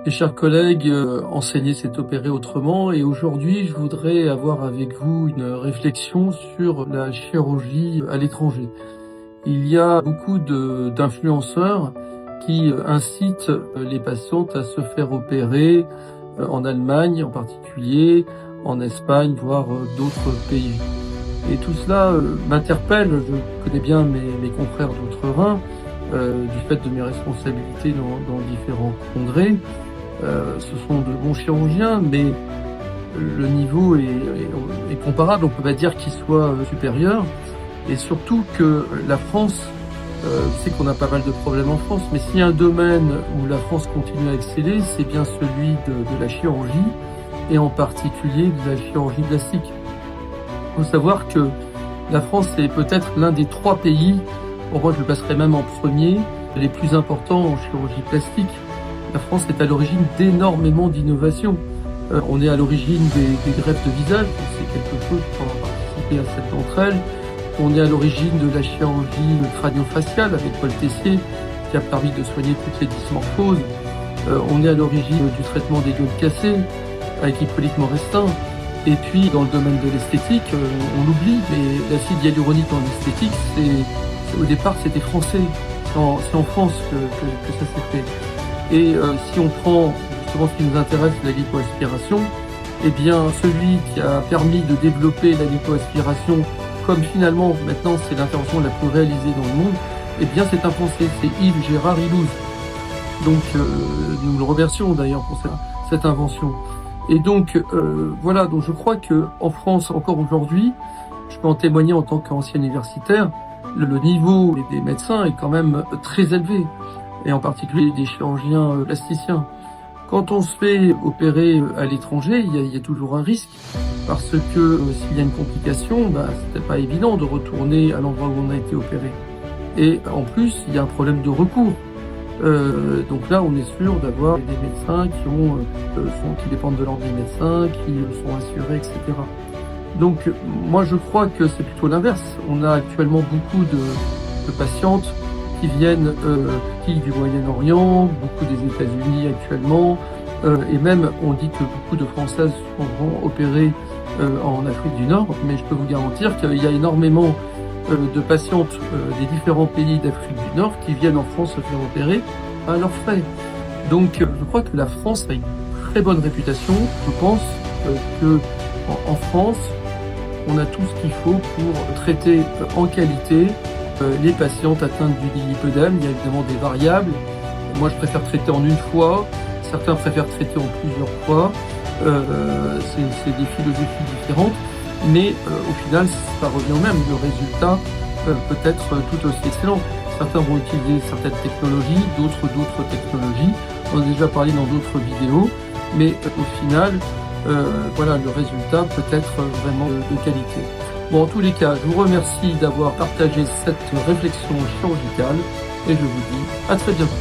Mes chers collègues, enseigner c'est opérer autrement et aujourd'hui je voudrais avoir avec vous une réflexion sur la chirurgie à l'étranger. Il y a beaucoup d'influenceurs qui incitent les patientes à se faire opérer en Allemagne en particulier, en Espagne, voire d'autres pays. Et tout cela m'interpelle, je connais bien mes confrères d'outre-Rhin, du fait de mes responsabilités dans différents congrès. Ce sont de bons chirurgiens, mais le niveau est comparable, on peut pas dire qu'il soit supérieur. Et surtout que la France, je sais qu'on a pas mal de problèmes en France, mais s'il y a un domaine où la France continue à exceller, c'est bien celui de la chirurgie, et en particulier de la chirurgie plastique. Il faut savoir que la France est peut-être l'un des 3 pays, pour moi je le placerai même en premier, les plus importants en chirurgie plastique. La France est à l'origine d'énormément d'innovations. On est à l'origine des greffes de visage, c'est quelque chose pour participer à cette d'entre elles. On est à l'origine de la chirurgie crânio-faciale avec Paul Tessier, qui a permis de soigner toutes les dysmorphoses. On est à l'origine du traitement des gueules cassées avec Hippolyte Morestin. Et puis dans le domaine de l'esthétique, on l'oublie, mais l'acide hyaluronique en esthétique, au départ c'était français. C'est en France que ça s'est fait. Et si on prend justement ce qui nous intéresse, la lipoaspiration, eh bien celui qui a permis de développer la lipoaspiration, comme finalement maintenant c'est l'intervention la plus réalisée dans le monde, eh bien c'est un Français, c'est Yves Gérard Ilouz. Donc nous le remercions d'ailleurs pour cette invention. Et donc voilà, donc je crois que en France encore aujourd'hui, je peux en témoigner en tant qu'ancien universitaire, le niveau des médecins est quand même très élevé, et en particulier des chirurgiens plasticiens. Quand on se fait opérer à l'étranger, il y a toujours un risque, parce que s'il y a une complication, c'était pas évident de retourner à l'endroit où on a été opéré. Et en plus, il y a un problème de recours. Donc là, on est sûr d'avoir des médecins qui dépendent de l'ordre des médecins, qui sont assurés, etc. Donc moi, je crois que c'est plutôt l'inverse. On a actuellement beaucoup de patientes qui viennent du Moyen-Orient, beaucoup des États-Unis actuellement, et même on dit que beaucoup de Françaises vont opérer en Afrique du Nord, mais je peux vous garantir qu'il y a énormément de patientes des différents pays d'Afrique du Nord qui viennent en France se faire opérer à leurs frais. Donc je crois que la France a une très bonne réputation. Je pense que en France, on a tout ce qu'il faut pour traiter en qualité les patientes atteintes du lipœdème. Il y a évidemment des variables. Moi, je préfère traiter en une fois. Certains préfèrent traiter en plusieurs fois. C'est des philosophies différentes. Mais au final, ça revient au même. Le résultat peut être tout aussi excellent. Certains vont utiliser certaines technologies, d'autres technologies. On a déjà parlé dans d'autres vidéos. Mais au final, voilà, le résultat peut être vraiment de qualité. Bon, en tous les cas, je vous remercie d'avoir partagé cette réflexion chirurgicale et je vous dis à très bientôt.